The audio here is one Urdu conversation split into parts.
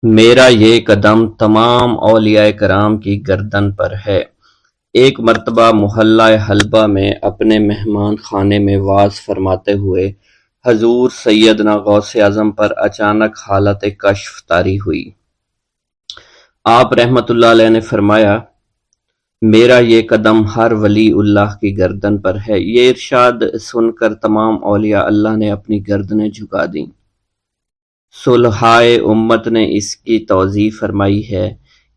میرا یہ قدم تمام اولیاء کرام کی گردن پر ہے۔ ایک مرتبہ محلہ حلبہ میں اپنے مہمان خانے میں وعظ فرماتے ہوئے حضور سیدنا غوث اعظم پر اچانک حالت کشف طاری ہوئی۔ آپ رحمت اللہ علیہ نے فرمایا، میرا یہ قدم ہر ولی اللہ کی گردن پر ہے۔ یہ ارشاد سن کر تمام اولیاء اللہ نے اپنی گردنیں جھکا دیں۔ صلحائے امت نے اس کی توضیح فرمائی ہے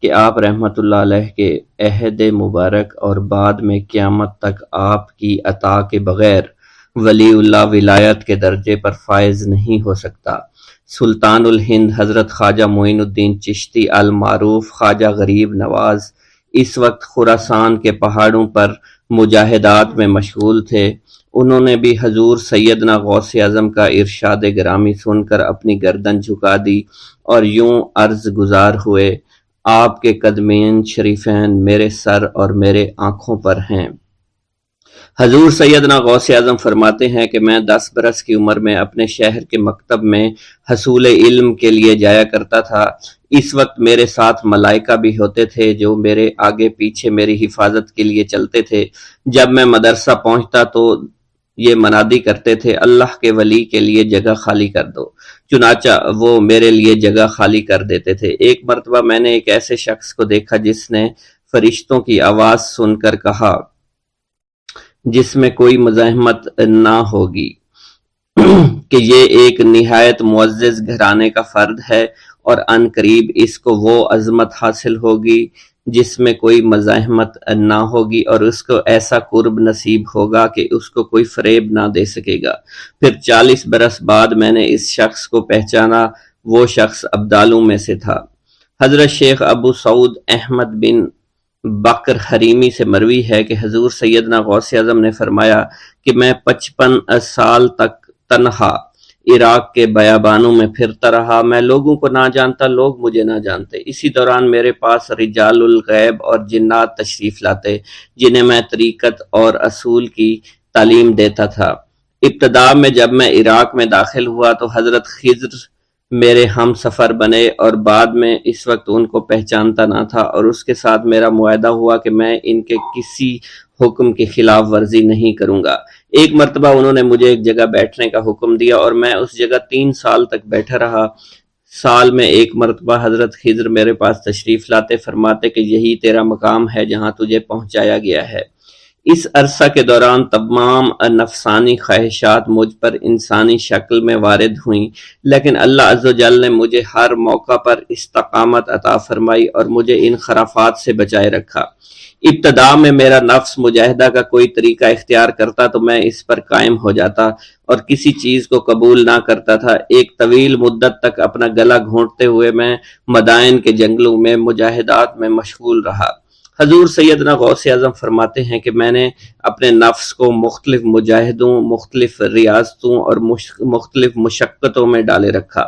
کہ آپ رحمت اللہ علیہ کے عہد مبارک اور بعد میں قیامت تک آپ کی عطا کے بغیر ولی اللہ ولایت کے درجے پر فائز نہیں ہو سکتا۔ سلطان الہند حضرت خواجہ معین الدین چشتی المعروف خواجہ غریب نواز اس وقت خراسان کے پہاڑوں پر مجاہدات میں مشغول تھے۔ انہوں نے بھی حضور سیدنا غوث اعظم کا ارشاد گرامی سن کر اپنی گردن جھکا دی اور یوں عرض گزار ہوئے، آپ کے قدمین شریفین میرے سر اور میرے آنکھوں پر ہیں۔ حضور سیدنا غوث اعظم فرماتے ہیں کہ میں 10 برس کی عمر میں اپنے شہر کے مکتب میں حصول علم کے لیے جایا کرتا تھا۔ اس وقت میرے ساتھ ملائکہ بھی ہوتے تھے جو میرے آگے پیچھے میری حفاظت کے لیے چلتے تھے۔ جب میں مدرسہ پہنچتا تو یہ منادی کرتے تھے، اللہ کے ولی کے لیے جگہ خالی کر دو۔ چنانچہ وہ میرے لیے جگہ خالی کر دیتے تھے۔ ایک مرتبہ میں نے ایک ایسے شخص کو دیکھا جس نے فرشتوں کی آواز سن کر کہا، جس میں کوئی مزاحمت نہ ہوگی، کہ یہ ایک نہایت معزز گھرانے کا فرد ہے اور عن قریب اس کو وہ عظمت حاصل ہوگی جس میں کوئی مزاحمت نہ ہوگی، اور اس کو ایسا قرب نصیب ہوگا کہ اس کو کوئی فریب نہ دے سکے گا۔ پھر 40 برس بعد میں نے اس شخص کو پہچانا۔ وہ شخص ابدالوں میں سے تھا۔ حضرت شیخ ابو سعود احمد بن بکر حریمی سے مروی ہے کہ حضور سیدنا غوث اعظم نے فرمایا کہ میں 55 سال تک تنہا عراق کے بیابانوں میں پھرتا رہا۔ میں لوگوں کو نہ جانتا، لوگ مجھے نہ جانتے۔ اسی دوران میرے پاس رجال الغیب اور جنات تشریف لاتے جنہیں میں طریقت اور اصول کی تعلیم دیتا تھا۔ ابتدا میں جب میں عراق میں داخل ہوا تو حضرت خضر میرے ہم سفر بنے، اور بعد میں اس وقت ان کو پہچانتا نہ تھا، اور اس کے ساتھ میرا معاہدہ ہوا کہ میں ان کے کسی حکم کی خلاف ورزی نہیں کروں گا۔ ایک مرتبہ انہوں نے مجھے ایک جگہ بیٹھنے کا حکم دیا اور میں اس جگہ 3 سال تک بیٹھا رہا۔ سال میں ایک مرتبہ حضرت خضر میرے پاس تشریف لاتے، فرماتے کہ یہی تیرا مقام ہے جہاں تجھے پہنچایا گیا ہے۔ اس عرصہ کے دوران تمام نفسانی خواہشات مجھ پر انسانی شکل میں وارد ہوئیں، لیکن اللہ عز و جل نے مجھے ہر موقع پر استقامت عطا فرمائی اور مجھے ان خرافات سے بچائے رکھا۔ ابتدا میں میرا نفس مجاہدہ کا کوئی طریقہ اختیار کرتا تو میں اس پر قائم ہو جاتا اور کسی چیز کو قبول نہ کرتا تھا۔ ایک طویل مدت تک اپنا گلا گھونٹتے ہوئے میں مدائن کے جنگلوں میں مجاہدات میں مشغول رہا۔ حضور سیدنا غوث اعظم فرماتے ہیں کہ میں نے اپنے نفس کو مختلف مجاہدوں، مختلف ریاضتوں اور مختلف مشقتوں میں ڈالے رکھا۔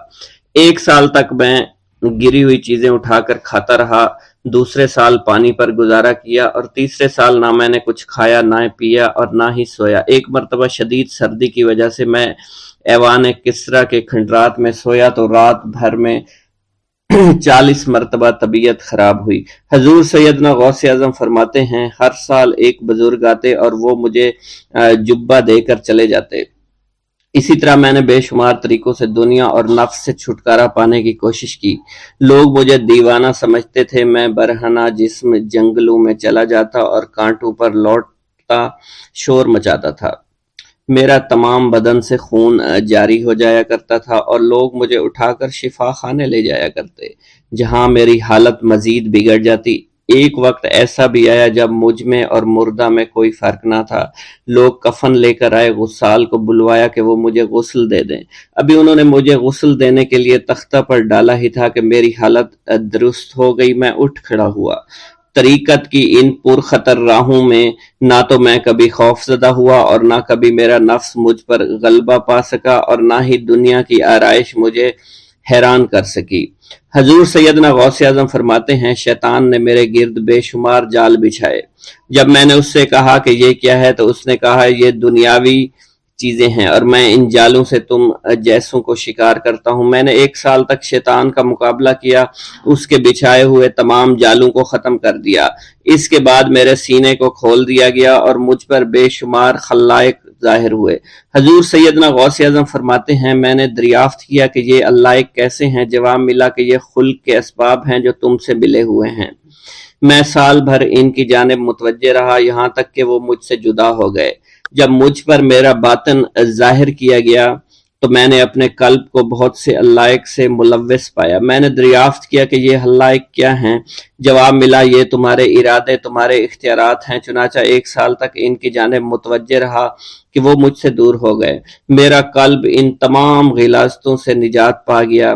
1 سال تک میں گری ہوئی چیزیں اٹھا کر کھاتا رہا، دوسرے سال پانی پر گزارا کیا، اور تیسرے سال نہ میں نے کچھ کھایا، نہ پیا اور نہ ہی سویا۔ ایک مرتبہ شدید سردی کی وجہ سے میں ایوان کسریٰ کے کھنڈرات میں سویا تو رات بھر میں 40 مرتبہ طبیعت خراب ہوئی۔ حضور سیدنا غوث اعظم فرماتے ہیں، ہر سال ایک بزرگ آتے اور وہ مجھے جبہ دے کر چلے جاتے۔ اسی طرح میں نے بے شمار طریقوں سے دنیا اور نفس سے چھٹکارا پانے کی کوشش کی۔ لوگ مجھے دیوانہ سمجھتے تھے۔ میں برہنہ جسم جنگلوں میں چلا جاتا اور کانٹوں پر لوٹتا شور مچاتا تھا۔ میرا تمام بدن سے خون جاری ہو جایا کرتا تھا اور لوگ مجھے اٹھا کر شفا خانے لے جایا کرتے، جہاں میری حالت مزید بگڑ جاتی۔ ایک وقت ایسا بھی آیا جب مجھ میں اور مردہ میں کوئی فرق نہ تھا۔ لوگ کفن لے کر آئے، غسال کو بلوایا کہ وہ مجھے غسل دے دیں۔ ابھی انہوں نے مجھے غسل دینے کے لیے تختہ پر ڈالا ہی تھا کہ میری حالت درست ہو گئی۔ میں اٹھ کھڑا ہوا۔ طریقت کی ان پرخطر راہوں میں نہ تو میں کبھی خوف زدہ ہوا اور نہ کبھی میرا نفس مجھ پر غلبہ پا سکا، اور نہ ہی دنیا کی آرائش مجھے حیران کر سکی۔ حضور سیدنا غوث اعظم فرماتے ہیں، شیطان نے میرے گرد بے شمار جال بچھائے۔ جب میں نے اس سے کہا کہ یہ کیا ہے تو اس نے کہا، یہ دنیاوی چیزیں ہیں اور میں ان جالوں سے تم جیسوں کو شکار کرتا ہوں۔ میں نے 1 سال تک شیطان کا مقابلہ کیا، اس کے بچھائے ہوئے تمام جالوں کو ختم کر دیا۔ اس کے بعد میرے سینے کو کھول دیا گیا اور مجھ پر بے شمار خلائق ظاہر ہوئے۔ حضور سیدنا غوث اعظم فرماتے ہیں میں نے دریافت کیا کہ یہ اللہ کیسے ہیں؟ جواب ملا کہ یہ خلق کے اسباب ہیں جو تم سے ملے ہوئے ہیں۔ میں سال بھر ان کی جانب متوجہ رہا یہاں تک کہ وہ مجھ سے جدا ہو گئے۔ جب مجھ پر میرا باطن ظاہر کیا گیا تو میں نے اپنے قلب کو بہت سے علائق سے ملوث پایا۔ میں نے دریافت کیا کہ یہ علائق کیا ہیں؟ جواب ملا یہ تمہارے ارادے، تمہارے اختیارات ہیں۔ چنانچہ 1 سال تک ان کی جانب متوجہ رہا کہ وہ مجھ سے دور ہو گئے۔ میرا قلب ان تمام غلاظتوں سے نجات پا گیا۔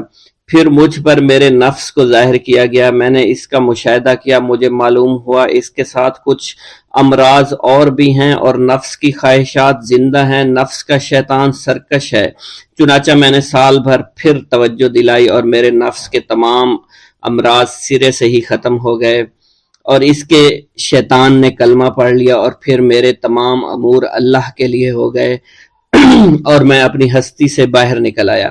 پھر مجھ پر میرے نفس کو ظاہر کیا گیا، میں نے اس کا مشاہدہ کیا، مجھے معلوم ہوا اس کے ساتھ کچھ امراض اور بھی ہیں اور نفس کی خواہشات زندہ ہیں، نفس کا شیطان سرکش ہے۔ چنانچہ میں نے سال بھر پھر توجہ دلائی اور میرے نفس کے تمام امراض سرے سے ہی ختم ہو گئے اور اس کے شیطان نے کلمہ پڑھ لیا اور پھر میرے تمام امور اللہ کے لیے ہو گئے اور میں اپنی ہستی سے باہر نکل آیا۔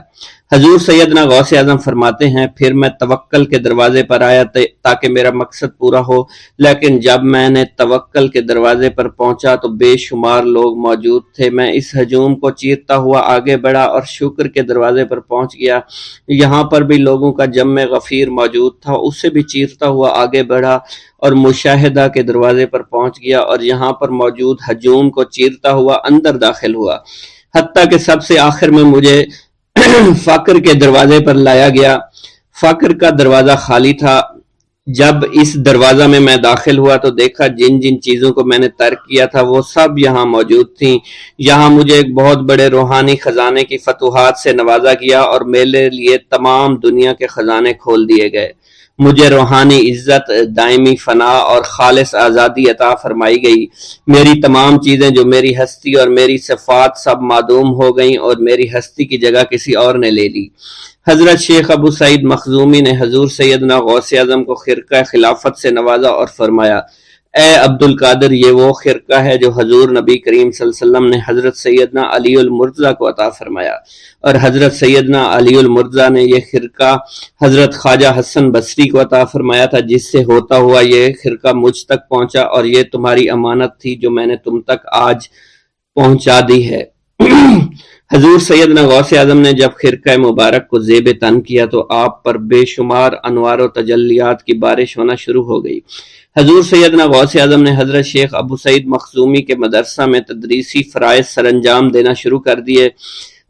حضور سیدنا غوث اعظم فرماتے ہیں پھر میں توکل کے دروازے پر آیا تاکہ میرا مقصد پورا ہو، لیکن جب میں نے توکل کے دروازے پر پہنچا تو بے شمار لوگ موجود تھے۔ میں اس ہجوم کو چیرتا ہوا آگے بڑھا اور شکر کے دروازے پر پہنچ گیا، یہاں پر بھی لوگوں کا جمع غفیر موجود تھا، اس سے بھی چیرتا ہوا آگے بڑھا اور مشاہدہ کے دروازے پر پہنچ گیا اور یہاں پر موجود ہجوم کو چیرتا ہوا اندر داخل ہوا، حتیٰ کہ سب سے آخر میں مجھے فقر کے دروازے پر لایا گیا۔ فقر کا دروازہ خالی تھا۔ جب اس دروازہ میں داخل ہوا تو دیکھا جن جن چیزوں کو میں نے ترک کیا تھا وہ سب یہاں موجود تھیں۔ یہاں مجھے ایک بہت بڑے روحانی خزانے کی فتوحات سے نوازا گیا اور میرے لیے تمام دنیا کے خزانے کھول دیے گئے۔ مجھے روحانی عزت، دائمی فنا اور خالص آزادی عطا فرمائی گئی۔ میری تمام چیزیں جو میری ہستی اور میری صفات سب معدوم ہو گئیں اور میری ہستی کی جگہ کسی اور نے لے لی۔ حضرت شیخ ابو سعید مخزومی نے حضور سیدنا غوث اعظم کو خرقہ خلافت سے نوازا اور فرمایا اے عبد القادر، یہ وہ خرقہ ہے جو حضور نبی کریم صلی اللہ علیہ وسلم نے حضرت سیدنا علی المرتضیٰ کو عطا فرمایا، اور حضرت سیدنا علی المرتضیٰ نے یہ خرقہ حضرت خواجہ حسن بصری کو عطا فرمایا تھا، جس سے ہوتا ہوا یہ خرقہ مجھ تک پہنچا، اور یہ تمہاری امانت تھی جو میں نے تم تک آج پہنچا دی ہے۔ حضور سیدنا غوث اعظم نے جب خرقہ مبارک کو زیب تن کیا تو آپ پر بے شمار انوار و تجلیات کی بارش ہونا شروع ہو گئی۔ حضور سیدنا غوث اعظم نے حضرت شیخ ابو سعید مخزومی کے مدرسہ میں تدریسی فرائض سر انجام دینا شروع کر دیے۔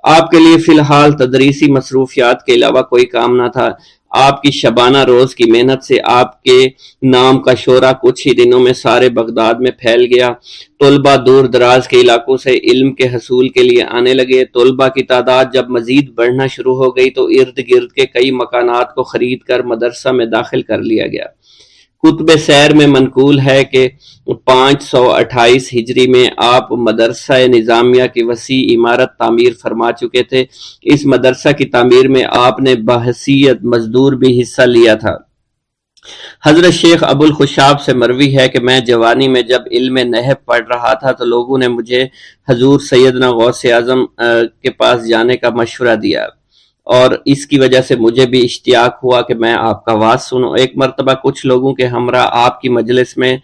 آپ کے لیے فی الحال تدریسی مصروفیات کے علاوہ کوئی کام نہ تھا۔ آپ کی شبانہ روز کی محنت سے آپ کے نام کا شعرہ کچھ ہی دنوں میں سارے بغداد میں پھیل گیا۔ طلبہ دور دراز کے علاقوں سے علم کے حصول کے لیے آنے لگے۔ طلبہ کی تعداد جب مزید بڑھنا شروع ہو گئی تو ارد گرد کے کئی مکانات کو خرید کر مدرسہ میں داخل کر لیا گیا۔ کتب سیر میں منقول ہے کہ 528 ہجری میں آپ مدرسہ نظامیہ کی وسیع عمارت تعمیر فرما چکے تھے۔ اس مدرسہ کی تعمیر میں آپ نے بحیثیت مزدور بھی حصہ لیا تھا۔ حضرت شیخ ابو الخشاب سے مروی ہے کہ میں جوانی میں جب علم نحو پڑھ رہا تھا تو لوگوں نے مجھے حضور سیدنا غوث اعظم کے پاس جانے کا مشورہ دیا، اور اس کی وجہ سے مجھے بھی اشتیاق ہوا کہ میں آپ کا واز سنوں۔ ایک مرتبہ کچھ لوگوں کے ہمراہ آپ کی مجلس میں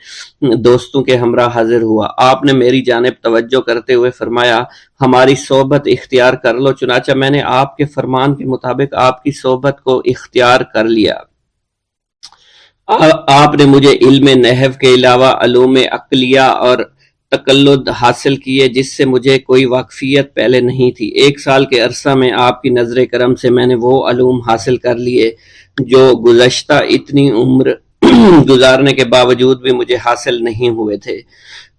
دوستوں کے ہمراہ حاضر ہوا۔ آپ نے میری جانب توجہ کرتے ہوئے فرمایا ہماری صحبت اختیار کر لو۔ چنانچہ میں نے آپ کے فرمان کے مطابق آپ کی صحبت کو اختیار کر لیا۔ آپ نے مجھے علم نحو کے علاوہ علوم عقلیہ اور تقلد حاصل کیے جس سے مجھے کوئی واقفیت پہلے نہیں تھی۔ 1 سال کے عرصہ میں آپ کی نظر کرم سے میں نے وہ علوم حاصل کر لیے جو گزشتہ اتنی عمر گزارنے کے باوجود بھی مجھے حاصل نہیں ہوئے تھے۔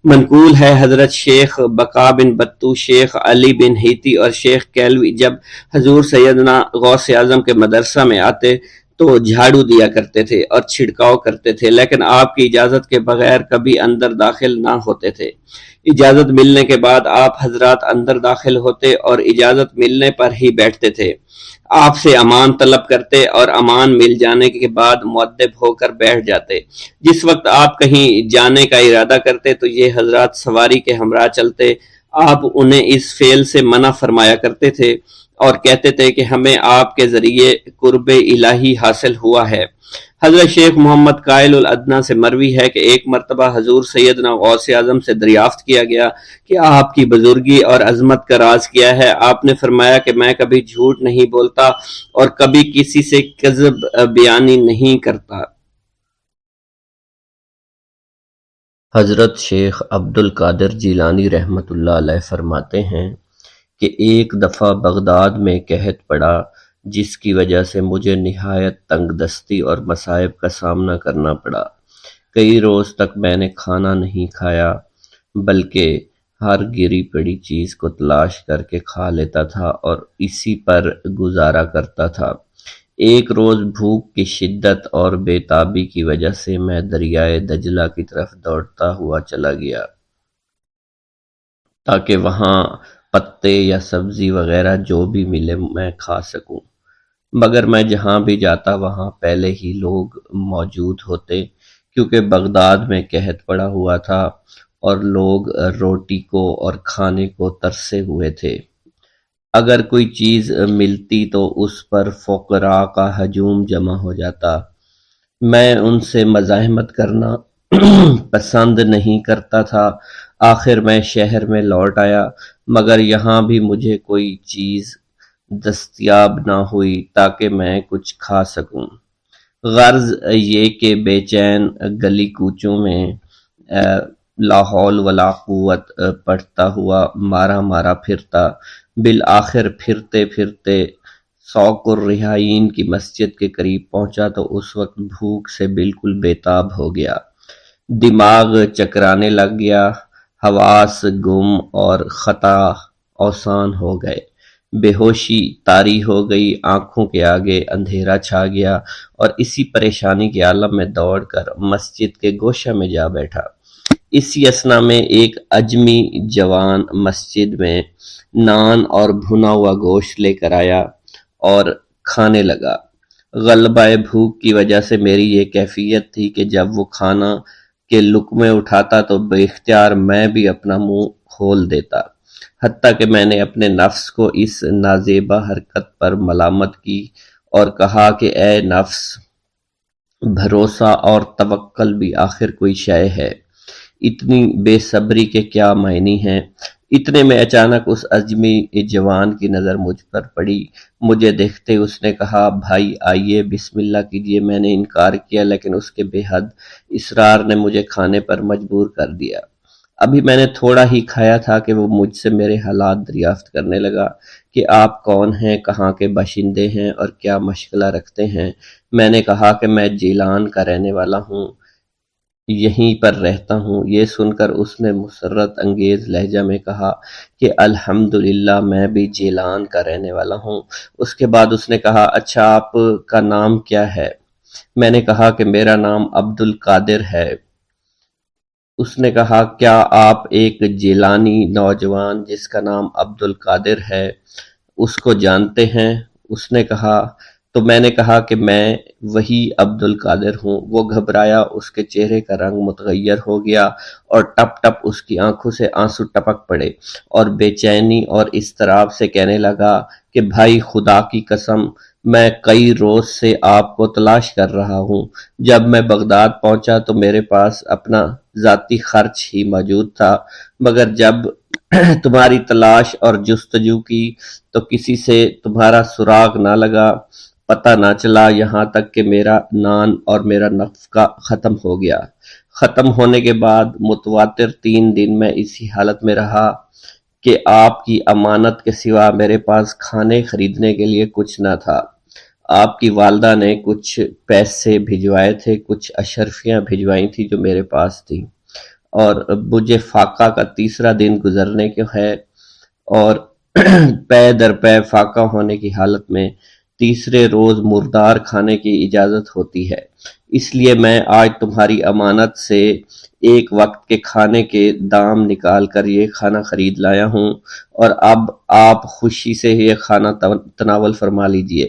منقول ہے حضرت شیخ بقا بن بطو، شیخ علی بن ہیتی اور شیخ کیلوی جب حضور سیدنا غوث اعظم کے مدرسہ میں آتے تو جھاڑو دیا کرتے تھے اور چھڑکاؤ کرتے تھے، لیکن آپ کی اجازت کے بغیر کبھی اندر داخل نہ ہوتے تھے۔ اجازت ملنے کے بعد آپ حضرات اندر داخل ہوتے اور اجازت ملنے پر ہی بیٹھتے تھے۔ آپ سے امان طلب کرتے اور امان مل جانے کے بعد مؤدب ہو کر بیٹھ جاتے۔ جس وقت آپ کہیں جانے کا ارادہ کرتے تو یہ حضرات سواری کے ہمراہ چلتے۔ آپ انہیں اس فعل سے منع فرمایا کرتے تھے اور کہتے تھے کہ ہمیں آپ کے ذریعے قرب الہی حاصل ہوا ہے۔ حضرت شیخ محمد قائل الادنیٰ سے مروی ہے کہ ایک مرتبہ حضور سیدنا غوث اعظم سے دریافت کیا گیا کہ آپ کی بزرگی اور عظمت کا راز کیا ہے؟ آپ نے فرمایا کہ میں کبھی جھوٹ نہیں بولتا اور کبھی کسی سے کذب بیانی نہیں کرتا۔ حضرت شیخ عبد القادر جیلانی رحمۃ اللہ علیہ فرماتے ہیں کہ ایک دفعہ بغداد میں قحط پڑا جس کی وجہ سے مجھے نہایت تنگ دستی اور مصائب کا سامنا کرنا پڑا۔ کئی روز تک میں نے کھانا نہیں کھایا بلکہ ہر گری پڑی چیز کو تلاش کر کے کھا لیتا تھا اور اسی پر گزارا کرتا تھا۔ ایک روز بھوک کی شدت اور بے تابی کی وجہ سے میں دریائے دجلہ کی طرف دوڑتا ہوا چلا گیا تاکہ وہاں پتے یا سبزی وغیرہ جو بھی ملے میں کھا سکوں، مگر میں جہاں بھی جاتا وہاں پہلے ہی لوگ موجود ہوتے، کیونکہ بغداد میں قحط پڑا ہوا تھا اور لوگ روٹی کو اور کھانے کو ترسے ہوئے تھے۔ اگر کوئی چیز ملتی تو اس پر فقراء کا ہجوم جمع ہو جاتا۔ میں ان سے مزاحمت کرنا پسند نہیں کرتا تھا۔ آخر میں شہر میں لوٹ آیا، مگر یہاں بھی مجھے کوئی چیز دستیاب نہ ہوئی تاکہ میں کچھ کھا سکوں۔ غرض یہ کہ بے چین گلی کوچوں میں لا حول ولا قوت پڑھتا ہوا مارا مارا پھرتا، بالآخر پھرتے پھرتے سوق الرحائین کی مسجد کے قریب پہنچا تو اس وقت بھوک سے بالکل بےتاب ہو گیا، دماغ چکرانے لگ گیا، حواس گم اور خطا اوسان ہو گئے، بے ہوشی طاری ہو گئی، آنکھوں کے آگے اندھیرا چھا گیا اور اسی پریشانی کے عالم میں دوڑ کر مسجد کے گوشہ میں جا بیٹھا۔ اسی اثنا میں ایک اجمی جوان مسجد میں نان اور بھنا ہوا گوشت لے کر آیا اور کھانے لگا۔ غلبہ بھوک کی وجہ سے میری یہ کیفیت تھی کہ جب وہ کھانا کے لقمے اٹھاتا تو بے اختیار میں بھی اپنا منہ کھول دیتا، حتیٰ کہ میں نے اپنے نفس کو اس نازیبا حرکت پر ملامت کی اور کہا کہ اے نفس، بھروسہ اور توکل بھی آخر کوئی شے ہے، اتنی بے صبری کے کیا معنی ہیں؟ اتنے میں اچانک اس اجمی جوان کی نظر مجھ پر پڑی۔ مجھے دیکھتے اس نے کہا، بھائی آئیے بسم اللہ کیجئے۔ میں نے انکار کیا لیکن اس کے بے حد اصرار نے مجھے کھانے پر مجبور کر دیا۔ ابھی میں نے تھوڑا ہی کھایا تھا کہ وہ مجھ سے میرے حالات دریافت کرنے لگا کہ آپ کون ہیں، کہاں کے باشندے ہیں اور کیا مشغلہ رکھتے ہیں۔ میں نے کہا کہ میں جیلان کا رہنے والا ہوں، یہیں پر رہتا ہوں۔ یہ سن کر اس نے مسرت انگیز لہجہ میں کہا کہ الحمدللہ میں بھی جیلان کا رہنے والا ہوں۔ اس کے بعد اس نے کہا، اچھا آپ کا نام کیا ہے؟ میں نے کہا کہ میرا نام عبد القادر ہے۔ اس نے کہا، کیا آپ ایک جیلانی نوجوان جس کا نام عبد القادر ہے اس کو جانتے ہیں؟ اس نے کہا، تو میں نے کہا کہ میں وہی عبد القادر ہوں۔ وہ گھبرایا، اس کے چہرے کا رنگ متغیر ہو گیا اور ٹپ ٹپ اس کی آنکھوں سے آنسو ٹپک پڑے اور بے چینی اور اضطراب سے کہنے لگا کہ بھائی خدا کی قسم، میں کئی روز سے آپ کو تلاش کر رہا ہوں۔ جب میں بغداد پہنچا تو میرے پاس اپنا ذاتی خرچ ہی موجود تھا، مگر جب تمہاری تلاش اور جستجو کی تو کسی سے تمہارا سراغ نہ لگا، پتہ نہ چلا، یہاں تک کہ میرا نان اور میرا نفقہ ختم ہو گیا۔ ختم ہونے کے بعد متواتر 3 دن میں اسی حالت میں رہا کہ آپ کی امانت کے سوا میرے پاس کھانے خریدنے کے لیے کچھ نہ تھا۔ آپ کی والدہ نے کچھ پیسے بھجوائے تھے، کچھ اشرفیاں بھجوائی تھی جو میرے پاس تھی، اور مجھے فاقہ کا 3 دن گزرنے کو ہے اور پے در پے فاقہ ہونے کی حالت میں 3 روز مردار کھانے کی اجازت ہوتی ہے۔ اس لیے میں آج تمہاری امانت سے ایک وقت کے کھانے کے دام نکال کر یہ کھانا خرید لایا ہوں، اور اب آپ خوشی سے یہ کھانا تناول فرما لیجئے۔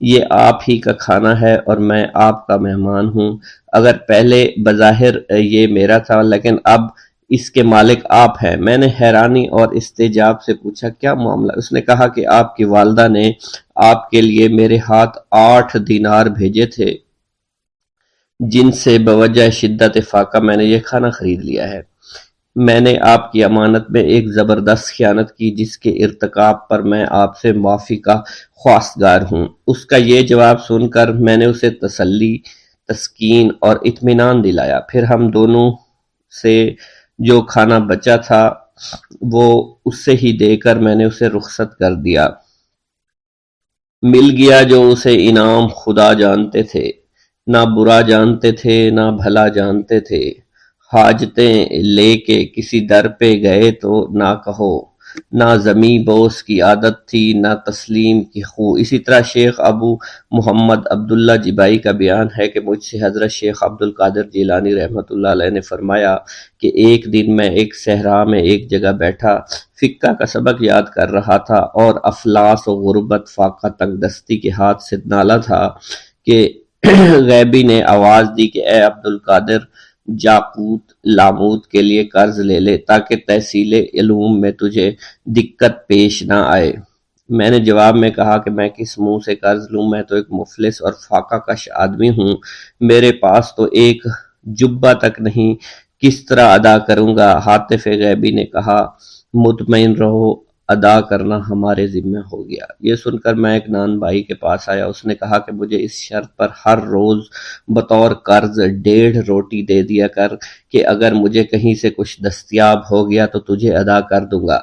یہ آپ ہی کا کھانا ہے اور میں آپ کا مہمان ہوں۔ اگر پہلے بظاہر یہ میرا تھا لیکن اب اس کے مالک آپ ہیں۔ میں نے حیرانی اور استعجاب سے پوچھا کیا معاملہ؟ اس نے کہا کہ آپ کی والدہ نے آپ کے لیے میرے ہاتھ 8 دینار بھیجے تھے جن سے بوجہ شدت فاقہ میں نے یہ کھانا خرید لیا ہے۔ میں نے آپ کی امانت میں ایک زبردست خیانت کی جس کے ارتکاب پر میں آپ سے معافی کا خواستگار ہوں۔ اس کا یہ جواب سن کر میں نے اسے تسلی، تسکین اور اطمینان دلایا۔ پھر ہم دونوں سے جو کھانا بچا تھا وہ اس سے ہی دے کر میں نے اسے رخصت کر دیا۔ مل گیا جو اسے انعام خدا جانتے تھے، نہ برا جانتے تھے نہ بھلا جانتے تھے۔ حاجتیں لے کے کسی در پہ گئے تو نہ کہو، نہ زمیں بوس کی عادت تھی نہ تسلیم کی خو۔ اسی طرح شیخ ابو محمد عبداللہ جبائی کا بیان ہے کہ مجھ سے حضرت شیخ عبد القادر جیلانی رحمۃ اللہ علیہ نے فرمایا کہ ایک دن میں ایک صحرا میں ایک جگہ بیٹھا فقہ کا سبق یاد کر رہا تھا اور افلاس و غربت، فاقہ، تنگ دستی کے ہاتھ سے نالا تھا کہ غیبی نے آواز دی کہ اے عبد القادر، جاقوت لاموت کے لیے قرض لے لے تاکہ تحصیل علوم میں تجھے دقت پیش نہ آئے۔ میں نے جواب میں کہا کہ میں کس منہ سے قرض لوں، میں تو ایک مفلس اور فاقہ کش آدمی ہوں، میرے پاس تو ایک جبہ تک نہیں، کس طرح ادا کروں گا؟ حاطف غیبی نے کہا مطمئن رہو، ادا کرنا ہمارے ذمہ ہو گیا۔ یہ سن کر میں ایک نان بھائی کے پاس آیا، اس نے کہا کہ مجھے اس شرط پر ہر روز بطور قرض 1.5 روٹی دے دیا کر کہ اگر مجھے کہیں سے کچھ دستیاب ہو گیا تو تجھے ادا کر دوں گا،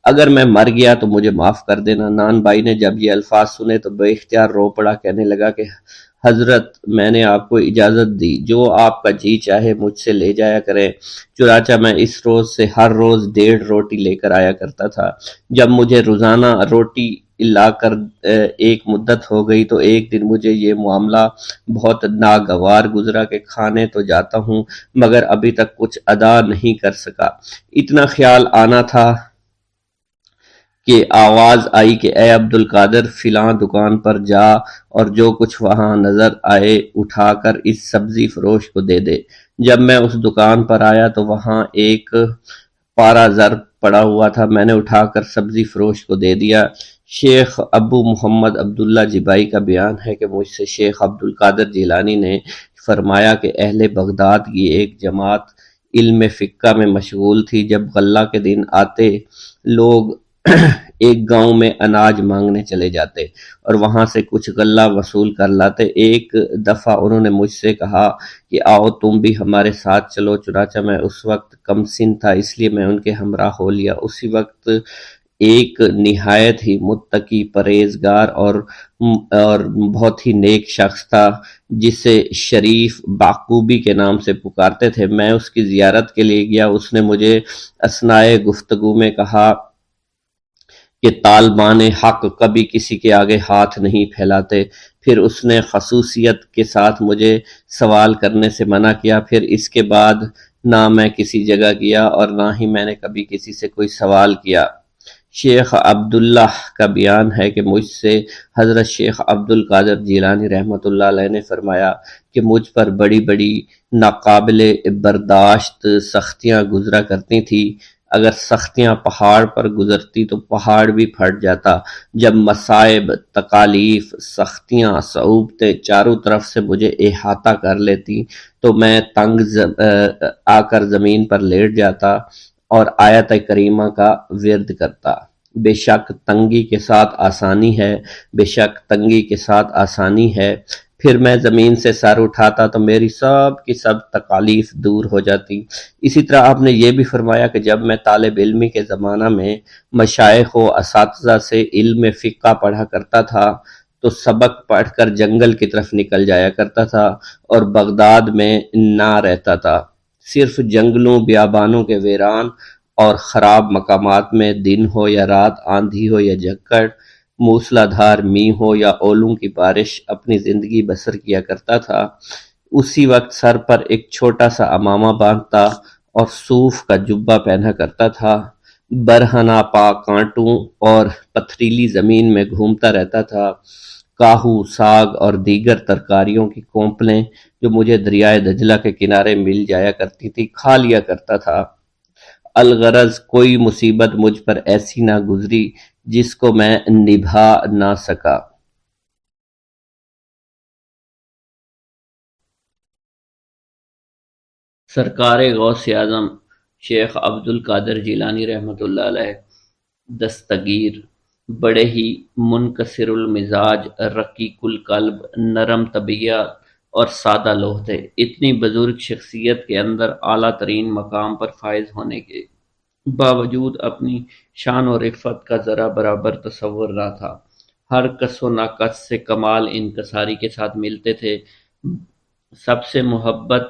اگر میں مر گیا تو مجھے معاف کر دینا۔ نان بھائی نے جب یہ الفاظ سنے تو بے اختیار رو پڑا، کہنے لگا کہ حضرت میں نے آپ کو اجازت دی، جو آپ کا جی چاہے مجھ سے لے جایا کریں۔ چنانچہ میں اس روز سے ہر روز 1.5 روٹی لے کر آیا کرتا تھا۔ جب مجھے روزانہ روٹی لا کر ایک مدت ہو گئی تو ایک دن مجھے یہ معاملہ بہت ناگوار گزرا کہ کھانے تو جاتا ہوں مگر ابھی تک کچھ ادا نہیں کر سکا۔ اتنا خیال آنا تھا کہ آواز آئی کہ اے عبد القادر، فلاں دکان پر جا اور جو کچھ وہاں نظر آئے اٹھا کر اس سبزی فروش کو دے دے۔ جب میں اس دکان پر آیا تو وہاں ایک پارا زر پڑا ہوا تھا، میں نے اٹھا کر سبزی فروش کو دے دیا۔ شیخ ابو محمد عبداللہ جبائی کا بیان ہے کہ مجھ سے شیخ عبد القادر جیلانی نے فرمایا کہ اہل بغداد کی ایک جماعت علم فقہ میں مشغول تھی۔ جب غلہ کے دن آتے لوگ ایک گاؤں میں اناج مانگنے چلے جاتے اور وہاں سے کچھ غلہ وصول کر لاتے۔ ایک دفعہ انہوں نے مجھ سے کہا کہ آؤ تم بھی ہمارے ساتھ چلو، چنانچہ میں اس وقت کم سن تھا اس لیے میں ان کے ہمراہ ہو لیا۔ اسی وقت ایک نہایت ہی متقی، پرہیزگار اور بہت ہی نیک شخص تھا جسے شریف باقوبی کے نام سے پکارتے تھے۔ میں اس کی زیارت کے لیے گیا۔ اس نے مجھے اثناء گفتگو میں کہا کہ طالبان حق کبھی کسی کے آگے ہاتھ نہیں پھیلاتے۔ پھر اس نے خصوصیت کے ساتھ مجھے سوال کرنے سے منع کیا۔ پھر اس کے بعد نہ میں کسی جگہ گیا اور نہ ہی میں نے کبھی کسی سے کوئی سوال کیا۔ شیخ عبداللہ کا بیان ہے کہ مجھ سے حضرت شیخ عبد القادر جیلانی رحمۃ اللہ علیہ نے فرمایا کہ مجھ پر بڑی بڑی ناقابل برداشت سختیاں گزرا کرتی تھی۔ اگر سختیاں پہاڑ پر گزرتی تو پہاڑ بھی پھٹ جاتا۔ جب مصائب، تکالیف، سختیاں، صعوبتیں چاروں طرف سے مجھے احاطہ کر لیتی تو میں تنگ آ کر زمین پر لیٹ جاتا اور آیت کریمہ کا ورد کرتا۔ بے شک تنگی کے ساتھ آسانی ہے، بے شک تنگی کے ساتھ آسانی ہے۔ پھر میں زمین سے سر اٹھاتا تو میری سب کی سب تکالیف دور ہو جاتی۔ اسی طرح آپ نے یہ بھی فرمایا کہ جب میں طالب علمی کے زمانہ میں مشائخ و اساتذہ سے علم فقہ پڑھا کرتا تھا تو سبق پڑھ کر جنگل کی طرف نکل جایا کرتا تھا اور بغداد میں نہ رہتا تھا۔ صرف جنگلوں، بیابانوں کے ویران اور خراب مقامات میں دن ہو یا رات، آندھی ہو یا جھکڑ، موسلا دھار می ہو یا اولوں کی بارش، اپنی زندگی بسر کیا کرتا تھا۔ اسی وقت سر پر ایک چھوٹا سا امامہ باندھتا اور صوف کا جبہ پہنا کرتا تھا۔ برہنہ پا کانٹوں اور پتھریلی زمین میں گھومتا رہتا تھا۔ کاہو، ساگ اور دیگر ترکاریوں کی کونپلیں جو مجھے دریائے دجلہ کے کنارے مل جایا کرتی تھی کھا لیا کرتا تھا۔ الغرض کوئی مصیبت مجھ پر ایسی نہ گزری جس کو میں نبھا نہ سکا۔ سرکار غوث اعظم شیخ عبد القادر جیلانی رحمۃ اللہ علیہ دستگیر بڑے ہی منکسر المزاج، رقیق القلب، نرم طبیعت اور سادہ لوح تھے۔ اتنی بزرگ شخصیت کے اندر اعلیٰ ترین مقام پر فائز ہونے کے باوجود اپنی شان و رفعت کا ذرا برابر تصور نہ تھا۔ ہر کس و ناقص سے کمال انکساری کے ساتھ ملتے تھے، سب سے محبت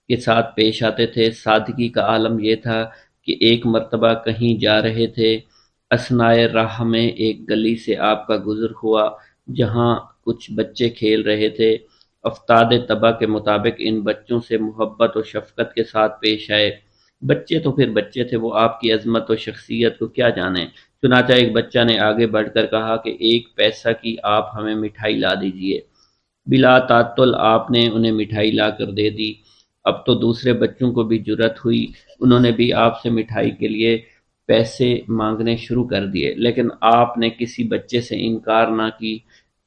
کے ساتھ پیش آتے تھے۔ سادگی کا عالم یہ تھا کہ ایک مرتبہ کہیں جا رہے تھے، اثنائے راہ میں ایک گلی سے آپ کا گزر ہوا جہاں کچھ بچے کھیل رہے تھے۔ افتاد طبع کے مطابق ان بچوں سے محبت و شفقت کے ساتھ پیش آئے۔ بچے تو پھر بچے تھے، وہ آپ کی عظمت و شخصیت کو کیا جانیں۔ چنانچہ ایک بچہ نے آگے بڑھ کر کہا کہ 1 پیسہ کی آپ ہمیں مٹھائی لا دیجئے۔ بلا تعطل آپ نے انہیں مٹھائی لا کر دے دی۔ اب تو دوسرے بچوں کو بھی جرأت ہوئی، انہوں نے بھی آپ سے مٹھائی کے لیے پیسے مانگنے شروع کر دیے، لیکن آپ نے کسی بچے سے انکار نہ کی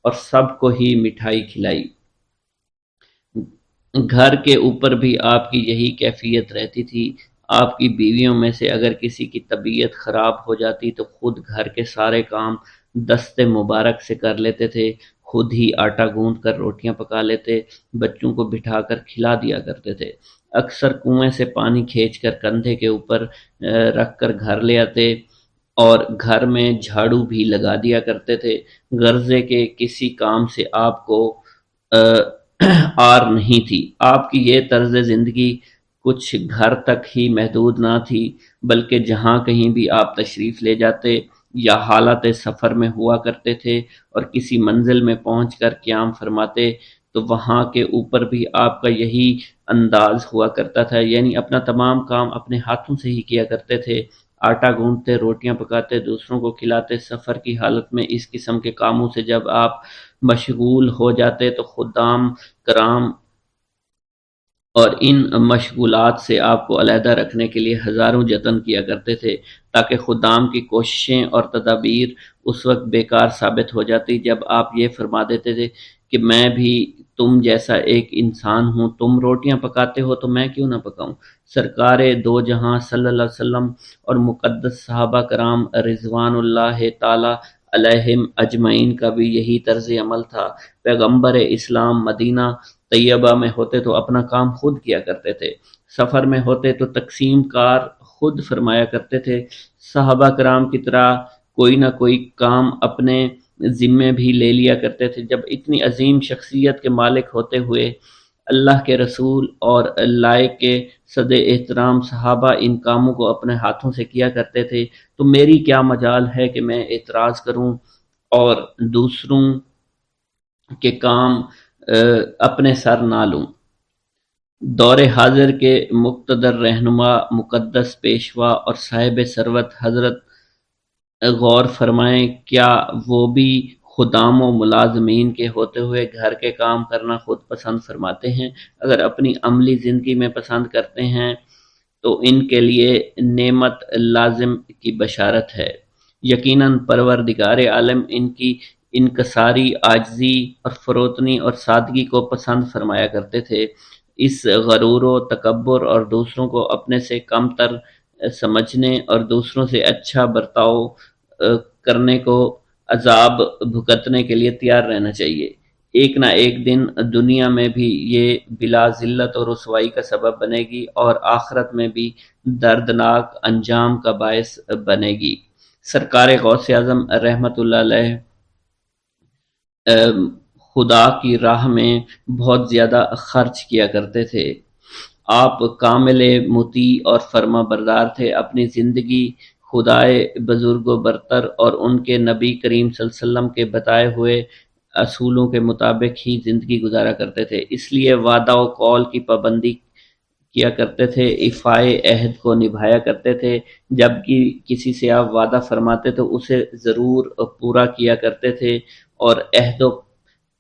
اور سب کو ہی مٹھائی کھلائی۔ گھر کے اوپر بھی آپ کی یہی کیفیت رہتی تھی۔ آپ کی بیویوں میں سے اگر کسی کی طبیعت خراب ہو جاتی تو خود گھر کے سارے کام دست مبارک سے کر لیتے تھے، خود ہی آٹا گوندھ کر روٹیاں پکا لیتے، بچوں کو بٹھا کر کھلا دیا کرتے تھے۔ اکثر کنویں سے پانی کھینچ کر کندھے کے اوپر رکھ کر گھر لے آتے اور گھر میں جھاڑو بھی لگا دیا کرتے تھے۔ غرضے کے کسی کام سے آپ کو آر نہیں تھی۔ آپ کی یہ طرز زندگی کچھ گھر تک ہی محدود نہ تھی، بلکہ جہاں کہیں بھی آپ تشریف لے جاتے یا حالت سفر میں ہوا کرتے تھے اور کسی منزل میں پہنچ کر قیام فرماتے تو وہاں کے اوپر بھی آپ کا یہی انداز ہوا کرتا تھا، یعنی اپنا تمام کام اپنے ہاتھوں سے ہی کیا کرتے تھے، آٹا گوندتے، روٹیاں پکاتے، دوسروں کو کھلاتے۔ سفر کی حالت میں اس قسم کے کاموں سے جب آپ مشغول ہو جاتے تو خدام کرام اور ان مشغولات سے آپ کو علیحدہ رکھنے کے لیے ہزاروں جتن کیا کرتے تھے، تاکہ خدام کی کوششیں اور تدابیر اس وقت بیکار ثابت ہو جاتی جب آپ یہ فرما دیتے تھے کہ میں بھی تم جیسا ایک انسان ہوں، تم روٹیاں پکاتے ہو تو میں کیوں نہ پکاؤں۔ سرکار دو جہاں صلی اللہ علیہ وسلم اور مقدس صحابہ کرام رضوان اللہ تعالی علیہم اجمعین کا بھی یہی طرز عمل تھا۔ پیغمبر اسلام مدینہ طیبہ میں ہوتے تو اپنا کام خود کیا کرتے تھے، سفر میں ہوتے تو تقسیم کار خود فرمایا کرتے تھے۔ صحابہ کرام کی طرح کوئی نہ کوئی کام اپنے ذمے بھی لے لیا کرتے تھے۔ جب اتنی عظیم شخصیت کے مالک ہوتے ہوئے اللہ کے رسول اور لائق کے صد احترام صحابہ ان کاموں کو اپنے ہاتھوں سے کیا کرتے تھے تو میری کیا مجال ہے کہ میں اعتراض کروں اور دوسروں کے کام اپنے سر نہ لوں۔ دور حاضر کے مقتدر رہنما، مقدس پیشوا اور صاحب ثروت حضرت غور فرمائیں، کیا وہ بھی خدام و ملازمین کے ہوتے ہوئے گھر کے کام کرنا خود پسند فرماتے ہیں؟ اگر اپنی عملی زندگی میں پسند کرتے ہیں تو ان کے لیے نعمت لازم کی بشارت ہے۔ یقیناً پروردگار عالم ان کی انکساری، عاجزی اور فروتنی اور سادگی کو پسند فرمایا کرتے تھے۔ اس غرور و تکبر اور دوسروں کو اپنے سے کم تر سمجھنے اور دوسروں سے اچھا برتاؤ کرنے کو عذاب بھگتنے کے لیے تیار رہنا چاہیے۔ ایک نہ ایک دن دنیا میں بھی یہ بلا ذلت اور رسوائی کا سبب بنے گی اور آخرت میں بھی دردناک انجام کا باعث بنے گی۔ سرکار غوث اعظم رحمۃ اللہ علیہ خدا کی راہ میں بہت زیادہ خرچ کیا کرتے تھے۔ آپ کامل مطیع اور فرما بردار تھے۔ اپنی زندگی خدائے بزرگ و برتر اور ان کے نبی کریم صلی اللہ علیہ وسلم کے بتائے ہوئے اصولوں کے مطابق ہی زندگی گزارا کرتے تھے، اس لیے وعدہ و قول کی پابندی کیا کرتے تھے، ایفائے عہد کو نبھایا کرتے تھے۔ جب کسی سے آپ وعدہ فرماتے تو اسے ضرور پورا کیا کرتے تھے اور عہد و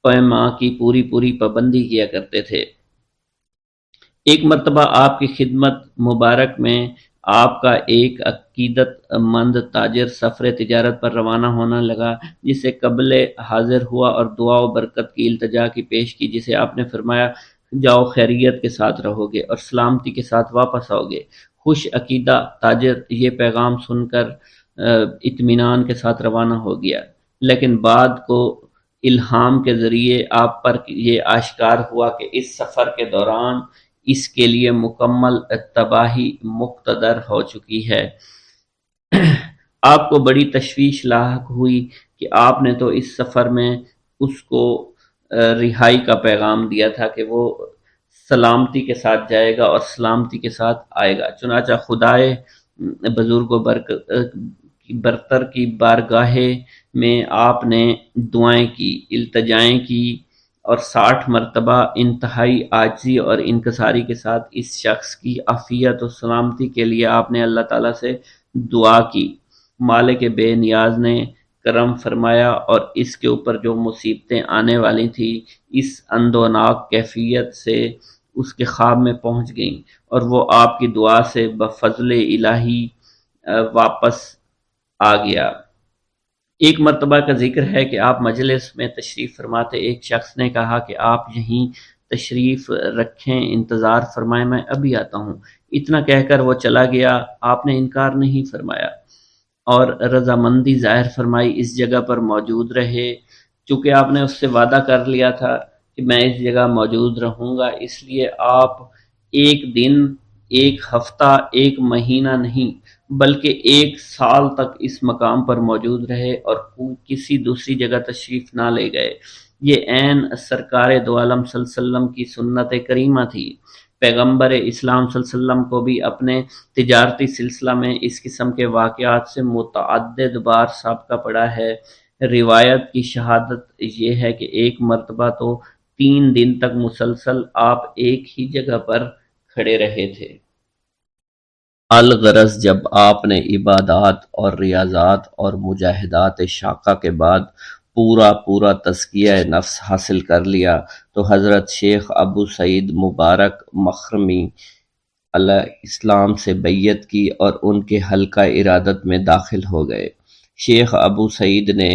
پیما کی پوری پابندی کیا کرتے تھے۔ ایک مرتبہ آپ کی خدمت مبارک میں آپ کا ایک عقیدت مند تاجر سفر تجارت پر روانہ ہونا لگا، جسے قبل حاضر ہوا اور دعا و برکت کی التجا کی پیش کی، جسے آپ نے فرمایا جاؤ خیریت کے ساتھ رہو گے اور سلامتی کے ساتھ واپس آؤ گے۔ خوش عقیدہ تاجر یہ پیغام سن کر اطمینان کے ساتھ روانہ ہو گیا، لیکن بعد کو الہام کے ذریعے آپ پر یہ آشکار ہوا کہ اس سفر کے دوران اس کے لیے مکمل تباہی مقتدر ہو چکی ہے۔ آپ کو بڑی تشویش لاحق ہوئی کہ آپ نے تو اس سفر میں اس کو رہائی کا پیغام دیا تھا کہ وہ سلامتی کے ساتھ جائے گا اور سلامتی کے ساتھ آئے گا۔ چنانچہ خدائے بزرگ و برتر کی بارگاہ میں آپ نے دعائیں کی، التجائیں کی اور 60 مرتبہ انتہائی عاجزی اور انکساری کے ساتھ اس شخص کی عافیت و سلامتی کے لیے آپ نے اللہ تعالیٰ سے دعا کی۔ مالک بے نیاز نے کرم فرمایا اور اس کے اوپر جو مصیبتیں آنے والی تھی اس اندوناک کیفیت سے اس کے خواب میں پہنچ گئیں اور وہ آپ کی دعا سے بفضل الہی واپس آ گیا۔ ایک مرتبہ کا ذکر ہے کہ آپ مجلس میں تشریف فرماتے ایک شخص نے کہا کہ آپ یہیں تشریف رکھیں، انتظار فرمائیں، میں ابھی آتا ہوں۔ اتنا کہہ کر وہ چلا گیا۔ آپ نے انکار نہیں فرمایا اور رضامندی ظاہر فرمائی، اس جگہ پر موجود رہے۔ چونکہ آپ نے اس سے وعدہ کر لیا تھا کہ میں اس جگہ موجود رہوں گا، اس لیے آپ ایک دن، ایک ہفتہ، ایک مہینہ نہیں بلکہ 1 سال تک اس مقام پر موجود رہے اور کسی دوسری جگہ تشریف نہ لے گئے۔ یہ عین سرکار دو عالم صلی اللہ علیہ وسلم کی سنت کریمہ تھی۔ پیغمبر اسلام صلی اللہ علیہ وسلم کو بھی اپنے تجارتی سلسلہ میں اس قسم کے واقعات سے متعدد بار سابقہ پڑا ہے۔ روایت کی شہادت یہ ہے کہ ایک مرتبہ تو 3 دن تک مسلسل آپ ایک ہی جگہ پر کھڑے رہے تھے۔ الغرض جب آپ نے عبادات اور ریاضات اور مجاہدات شاقہ کے بعد پورا تزکیہ نفس حاصل کر لیا تو حضرت شیخ ابو سعید مبارک مخرمی علیہ السلام سے بیعت کی اور ان کے حلقہ ارادت میں داخل ہو گئے۔ شیخ ابو سعید نے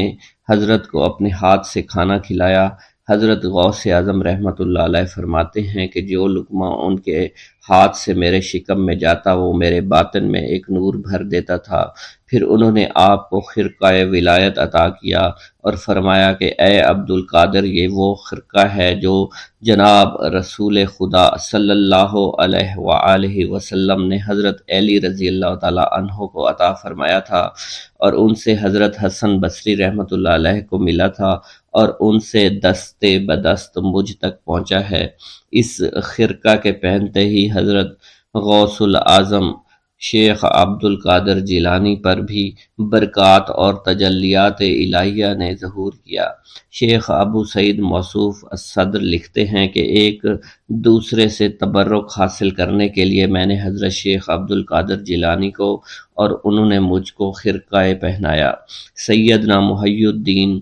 حضرت کو اپنے ہاتھ سے کھانا کھلایا۔ حضرت غوث اعظم رحمۃ اللہ علیہ فرماتے ہیں کہ جو لقمہ ان کے ہاتھ سے میرے شکم میں جاتا وہ میرے باطن میں ایک نور بھر دیتا تھا۔ پھر انہوں نے آپ کو خرقہ ولایت عطا کیا اور فرمایا کہ اے عبد القادر، یہ وہ خرقہ ہے جو جناب رسول خدا صلی اللہ علیہ وآلہ وسلم نے حضرت علی رضی اللہ تعالیٰ عنہ کو عطا فرمایا تھا اور ان سے حضرت حسن بصری رحمۃ اللہ علیہ کو ملا تھا اور ان سے دست بدست مجھ تک پہنچا ہے۔ اس خرقہ کے پہنتے ہی حضرت غوث العظم شیخ عبد القادر جیلانی پر بھی برکات اور تجلیات الہیہ نے ظہور کیا۔ شیخ ابو سعید موصوف الصدر لکھتے ہیں کہ ایک دوسرے سے تبرک حاصل کرنے کے لیے میں نے حضرت شیخ عبد القادر جیلانی کو اور انہوں نے مجھ کو خرقہ پہنایا۔ سیدنا محی الدین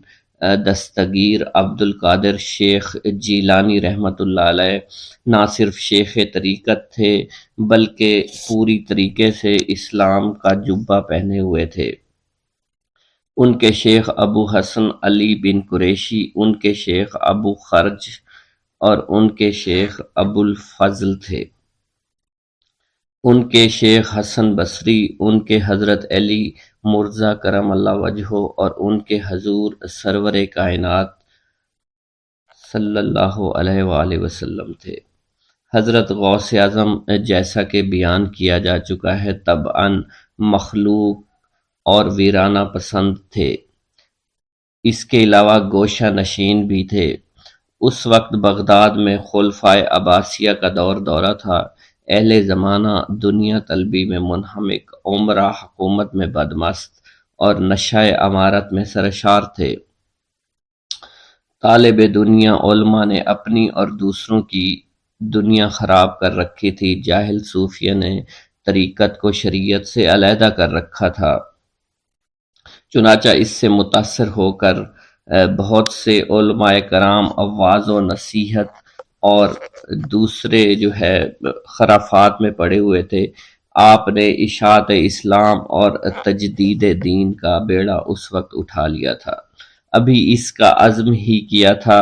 دستگیر عبد القادر شیخ جیلانی رحمۃ اللہ علیہ نہ صرف شیخ طریقت تھے بلکہ پوری طریقے سے اسلام کا جبہ پہنے ہوئے تھے۔ ان کے شیخ ابو حسن علی بن قریشی، ان کے شیخ ابو خرج اور ان کے شیخ ابو الفضل تھے۔ ان کے شیخ حسن بصری، ان کے حضرت علی مرزا کرم اللہ وجہہ اور ان کے حضور سرور کائنات صلی اللہ علیہ وآلہ وسلم تھے۔ حضرت غوث اعظم جیسا کہ بیان کیا جا چکا ہے طبعاً مخلوق اور ویرانہ پسند تھے، اس کے علاوہ گوشہ نشین بھی تھے۔ اس وقت بغداد میں خلفائے عباسیہ کا دورہ تھا۔ اہل زمانہ دنیا طلبی میں منہمک، عمرہ حکومت میں بدمست اور نشہ امارت میں سرشار تھے۔ طالب دنیا علماء نے اپنی اور دوسروں کی دنیا خراب کر رکھی تھی۔ جاہل صوفیہ نے طریقت کو شریعت سے علیحدہ کر رکھا تھا۔ چنانچہ اس سے متاثر ہو کر بہت سے علماء کرام وعظ و نصیحت اور دوسرے خرافات میں پڑے ہوئے تھے۔ آپ نے اشاعت اسلام اور تجدید دین کا بیڑا اس وقت اٹھا لیا تھا، ابھی اس کا عزم ہی کیا تھا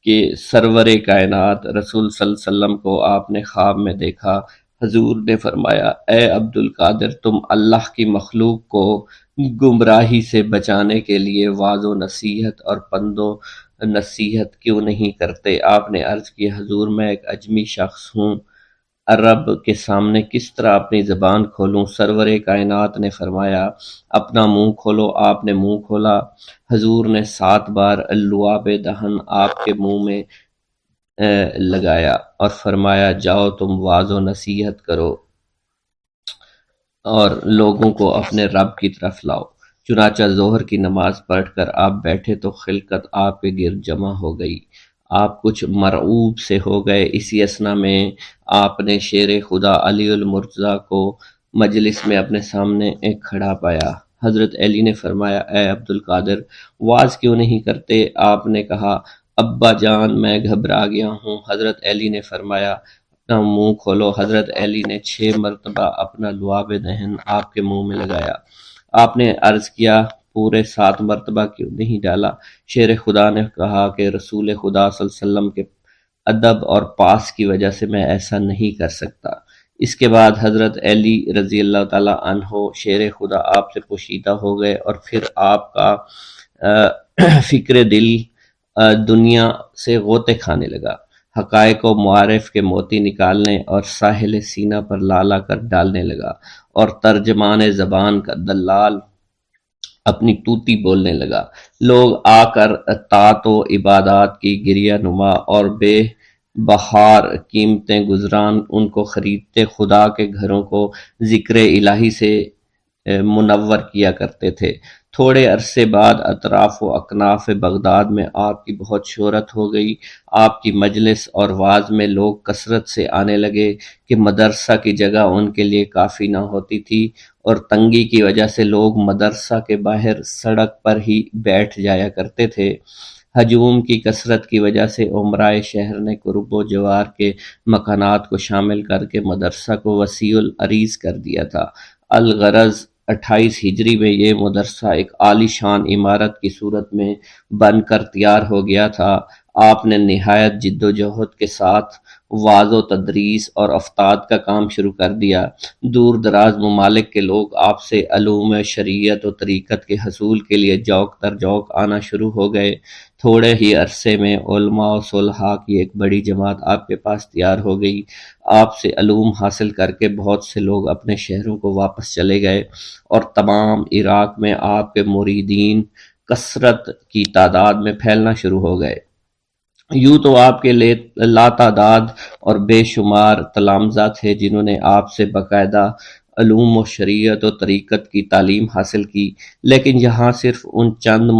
کہ سرور کائنات رسول صلی اللہ علیہ وسلم کو آپ نے خواب میں دیکھا۔ حضور نے فرمایا، اے عبد القادر، تم اللہ کی مخلوق کو گمراہی سے بچانے کے لیے واعظ و نصیحت اور پند و نصیحت کیوں نہیں کرتے؟ آپ نے عرض کی، حضور میں ایک اجمی شخص ہوں، رب کے سامنے کس طرح اپنی زبان کھولوں؟ سرور کائنات نے فرمایا، اپنا منہ کھولو۔ آپ نے منہ کھولا، حضور نے 7 بار لعاب دہن آپ کے منہ میں لگایا اور فرمایا، جاؤ تم واعظ و نصیحت کرو اور لوگوں کو اپنے رب کی طرف لاؤ۔ چنانچہ ظہر کی نماز پڑھ کر آپ بیٹھے تو خلقت آپ کے گرد جمع ہو گئی، آپ کچھ مرعوب سے ہو گئے۔ اسی اثنا میں آپ نے شیر خدا علی المرتضیٰ کو مجلس میں اپنے سامنے ایک کھڑا پایا۔ حضرت علی نے فرمایا، اے عبد القادر، واز کیوں نہیں کرتے؟ آپ نے کہا، ابا جان میں گھبرا گیا ہوں۔ حضرت علی نے فرمایا، اپنا منہ کھولو۔ حضرت علی نے 6 مرتبہ اپنا لعاب دہن آپ کے منہ میں لگایا۔ آپ نے عرض کیا، پورے 7 مرتبہ کیوں نہیں ڈالا؟ شیر خدا نے کہا کہ رسول خدا صلی اللہ علیہ وسلم کے ادب اور پاس کی وجہ سے میں ایسا نہیں کر سکتا۔ اس کے بعد حضرت علی رضی اللہ تعالی عنہ شیر خدا آپ سے پوشیدہ ہو گئے، اور پھر آپ کا فکر دل دنیا سے غوطے کھانے لگا، حقائق و معارف کے موتی نکالنے اور ساحل سینہ پر لالا کر ڈالنے لگا، اور ترجمان زبان کا دلال اپنی توتی بولنے لگا۔ لوگ آ کر طاعت و عبادات کی گریہ نما اور بے بہار قیمتیں گزران ان کو خریدتے، خدا کے گھروں کو ذکر الہی سے منور کیا کرتے تھے۔ تھوڑے عرصے بعد اطراف و اکناف بغداد میں آپ کی بہت شہرت ہو گئی۔ آپ کی مجلس اور واعظ میں لوگ کثرت سے آنے لگے کہ مدرسہ کی جگہ ان کے لیے کافی نہ ہوتی تھی، اور تنگی کی وجہ سے لوگ مدرسہ کے باہر سڑک پر ہی بیٹھ جایا کرتے تھے۔ ہجوم کی کثرت کی وجہ سے امرائے شہر نے قرب و جوار کے مکانات کو شامل کر کے مدرسہ کو وسیع العریض کر دیا تھا۔ الغرض 28 ہجری میں یہ مدرسہ ایک عالی شان عمارت کی صورت میں بن کر تیار ہو گیا تھا۔ آپ نے نہایت جد و جہد کے ساتھ وعظ و تدریس اور افتاد کا کام شروع کر دیا۔ دور دراز ممالک کے لوگ آپ سے علوم شریعت و طریقت کے حصول کے لیے جوق در جوق آنا شروع ہو گئے۔ تھوڑے ہی عرصے میں علماء و صلحاء کی ایک بڑی جماعت آپ کے پاس تیار ہو گئی۔ آپ سے علوم حاصل کر کے بہت سے لوگ اپنے شہروں کو واپس چلے گئے، اور تمام عراق میں آپ کے مریدین کثرت کی تعداد میں پھیلنا شروع ہو گئے۔ یوں تو آپ کے لاتعداد اور بے شمار تلامذہ تھے جنہوں نے آپ سے باقاعدہ علوم و شریعت و طریقت کی تعلیم حاصل کی، لیکن یہاں صرف ان چند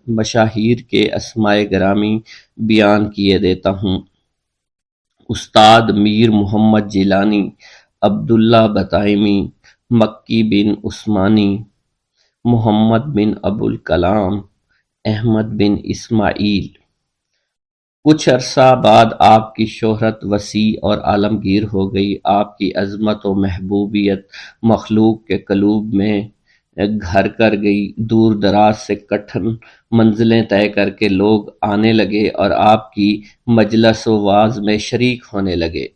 مشاہیر کے اسماء گرامی بیان کیے دیتا ہوں۔ استاد میر محمد جیلانی، عبداللہ بطائمی، مکی بن عثمانی، محمد بن ابوالکلام، احمد بن اسماعیل۔ کچھ عرصہ بعد آپ کی شہرت وسیع اور عالمگیر ہو گئی۔ آپ کی عظمت و محبوبیت مخلوق کے قلوب میں گھر کر گئی۔ دور دراز سے کٹھن منزلیں طے کر کے لوگ آنے لگے اور آپ کی مجلس و واعظ میں شریک ہونے لگے۔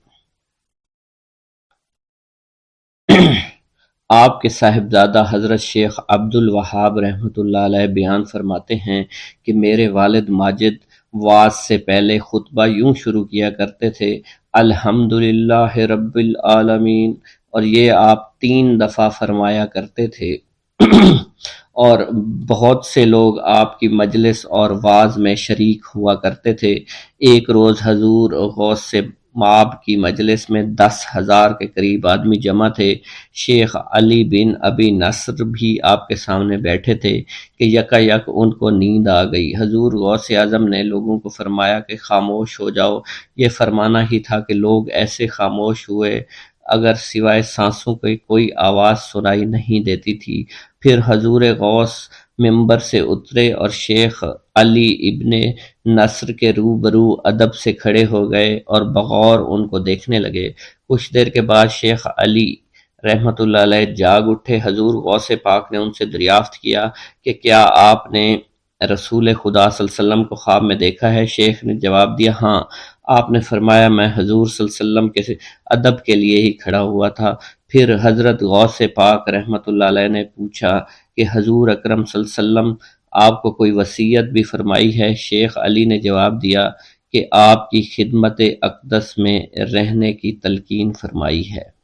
آپ کے صاحبزادہ حضرت شیخ عبد الوہاب رحمۃ اللہ علیہ بیان فرماتے ہیں کہ میرے والد ماجد واعظ سے پہلے خطبہ یوں شروع کیا کرتے تھے، الحمدللہ رب العالمین، اور یہ آپ 3 دفعہ فرمایا کرتے تھے۔ اور بہت سے لوگ آپ کی مجلس اور واعظ میں شریک ہوا کرتے تھے۔ ایک روز حضور غوث سے مآب کی مجلس میں 10,000 کے قریب آدمی جمع تھے۔ شیخ علی بن ابی نصر بھی آپ کے سامنے بیٹھے تھے کہ یکا یک ان کو نیند آ گئی۔ حضور غوث اعظم نے لوگوں کو فرمایا کہ خاموش ہو جاؤ۔ یہ فرمانا ہی تھا کہ لوگ ایسے خاموش ہوئے اگر سوائے سانسوں کی کوئی آواز سنائی نہیں دیتی تھی۔ پھر حضور غوث ممبر سے اترے اور شیخ علی ابن نصر کے روبرو ادب سے کھڑے ہو گئے اور بغور ان کو دیکھنے لگے۔ کچھ دیر کے بعد شیخ علی رحمۃ اللہ علیہ جاگ اٹھے۔ حضور غوث پاک نے ان سے دریافت کیا کہ کیا آپ نے رسول خدا صلی اللہ علیہ وسلم کو خواب میں دیکھا ہے؟ شیخ نے جواب دیا ہاں۔ آپ نے فرمایا میں حضور صلی اللہ علیہ وسلم کے ادب کے لیے ہی کھڑا ہوا تھا۔ پھر حضرت غوث پاک رحمۃ اللہ علیہ نے پوچھا کہ حضور اکرم صلی اللہ علیہ وسلم آپ کو کوئی وصیت بھی فرمائی ہے؟ شیخ علی نے جواب دیا کہ آپ کی خدمت اقدس میں رہنے کی تلقین فرمائی ہے۔